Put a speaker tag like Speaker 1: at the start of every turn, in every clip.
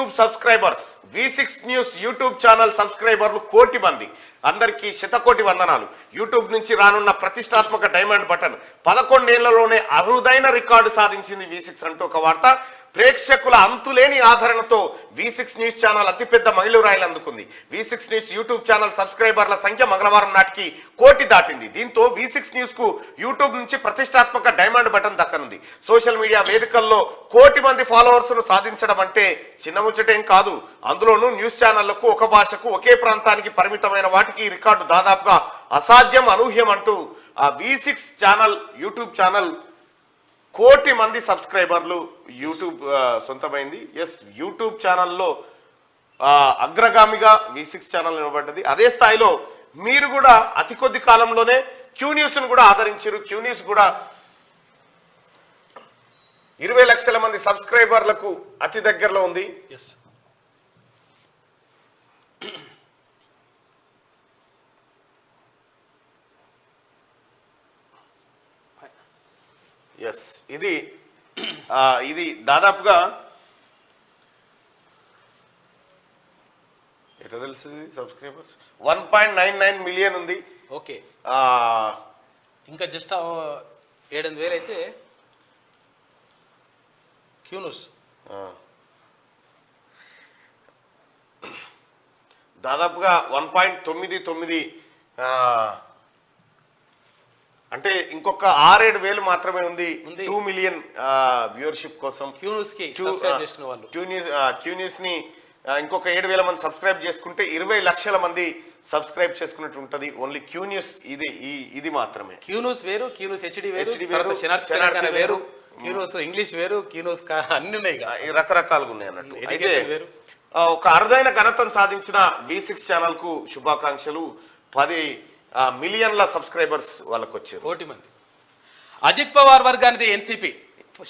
Speaker 1: YouTube subscribers V6 news YouTube channel సబ్స్క్రైబర్లు 1 కోటి మంది. అందరికీ శతకోటి వందనాలు. యూట్యూబ్ నుంచి రానున్న ప్రతిష్టాత్మక డైమండ్ బటన్ 11 ఏళ్లలోనే అరుదైన రికార్డు సాధించింది V6 అంటూ ఒక వార్త. ప్రేక్షకుల అంతులేని ఆదరణతో V6 న్యూస్ ఛానల్ అతిపెద్ద మైలురాయిలు అందుకుంది. V6 న్యూస్ యూట్యూబ్ ఛానల్ సబ్స్క్రైబర్ల సంఖ్య మంగళవారం నాటికి 1 కోటి దాటింది. దీంతో V6 న్యూస్ కు యూట్యూబ్ నుంచి ప్రతిష్టాత్మక డైమండ్ బటన్ దక్కనుంది. సోషల్ మీడియా వేదికల్లో 1 కోటి మంది ఫాలోవర్స్ ను సాధించడం అంటే చిన్న ముచ్చటేం కాదు. అందులోనూ న్యూస్ ఛానళ్లకు ఒక భాషకు ఒకే ప్రాంతానికి పరిమితమైన వాటికి ఈ రికార్డు దాదాపుగా అసాధ్యం, అనూహ్యం అంటూ ఆ V6 ఛానల్ యూట్యూబ్ ఛానల్ 1 కోటి మంది సబ్స్క్రైబర్లు యూట్యూబ్ సొంతమైంది. ఎస్, యూట్యూబ్ ఛానల్లో అగ్రగామిగా V6 ఛానల్ నిలబడ్డది. అదే స్థాయిలో మీరు కూడా అతి కొద్ది కాలంలోనే క్యూ న్యూస్ ను కూడా ఆదరించారు. క్యూ న్యూస్ కూడా 20 లక్షల మంది సబ్స్క్రైబర్లకు అతి దగ్గరలో ఉంది. ఎస్, ఇది దాదాపుగా ఎట్లా తెలుస్తుంది సబ్స్క్రైబర్స్ 1.99 మిలియన్ ఉంది.
Speaker 2: ఓకే, ఇంకా జస్ట్ 7,000 అయితే క్యూన్యూస్
Speaker 1: దాదాపుగా 1.99 అంటే ఇంకొక 6-7 వేలు మాత్రమే ఉంది 2 మిలియన్ వ్యూవర్షిప్ కోసం. క్యూ న్యూస్ ని ఇంకొక 7,000 మంది సబ్స్క్రైబ్ చేసుకుంటే 20 లక్షల మంది సబ్స్క్రైబ్ చేసుకున్నట్టు ఉంటది. ఓన్లీ క్యూ న్యూస్ ఇది మాత్రమే.
Speaker 2: క్యూ న్యూస్ వేరు, క్యూ న్యూస్ హెచ్డి వేరు, క్యూ న్యూస్ ఇంగ్లీష్ వేరు, క్యూ న్యూస్ అన్ని ఉన్నాయి,
Speaker 1: రకరకాలుగా ఉన్నాయి అన్నట్టు. అయితే ఒక అరుదైన ఘనతను సాధించిన V6 ఛానల్ కు శుభాకాంక్షలు. 10 మిలియన్ల సబ్స్క్రైబర్స్ వాళ్ళకు వచ్చారు.
Speaker 2: 1 కోటి మంది. అజిత్ పవార్ వర్గానికి ఎన్సీపీ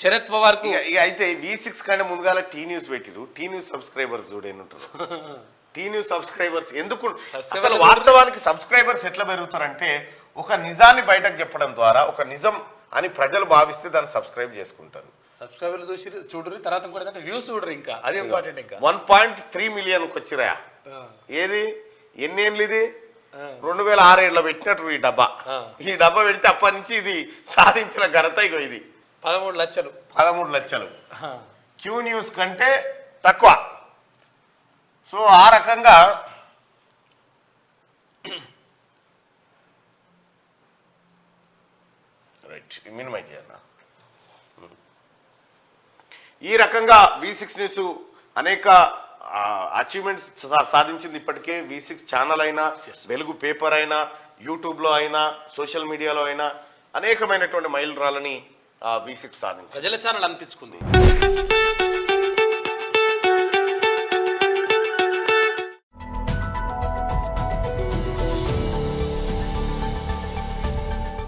Speaker 2: శరద్ పవార్ కు
Speaker 1: అయితే V6 కంటే ముందుగా టీ న్యూస్ పెట్టిరు. టీ న్యూస్ సబ్స్క్రైబర్స్ చూడేంటారు. టీ న్యూస్ సబ్స్క్రైబర్స్ ఎందుకు అసలు వాస్తవానికి సబ్స్క్రైబర్స్ ఎట్లా పెరుగుతారంటే ఒక నిజాన్ని బయటకు చెప్పడం ద్వారా ఒక నిజం అని ప్రజలు భావిస్తే దాన్ని సబ్స్క్రైబ్ చేసుకుంటారు.
Speaker 2: సబ్స్క్రైబర్లు చూసి చూడరు, తర్వాత కూడా వ్యూస్ చూడరు. ఇంకా అది ఇంపార్టెంట్. ఇంకా
Speaker 1: 1.3 మిలియన్ వచ్చిరా. ఏది ఎన్నేళ్ళు ఇది 2006 పెట్టినట్టు ఈ డబ్బా పెడితే అప్పటి నుంచి ఇది సాధించిన ఘనత ఇది 13 లక్షలు. క్యూ న్యూస్ కంటే తక్కువ. సో ఆ రకంగా మినిమైజ్ చేయాలి. ఈ రకంగా V6 న్యూస్ అనేక అచీవ్మెంట్స్ సాధించింది. ఇప్పటికే V6 ఛానల్ అయినా, వెలుగు పేపర్ అయినా, యూట్యూబ్లో అయినా, సోషల్ మీడియాలో అయినా అనేకమైనటువంటి మైలురాళ్ళని V6 సాధించింది.
Speaker 2: ప్రజల ఛానల్ అనిపించుకుంది.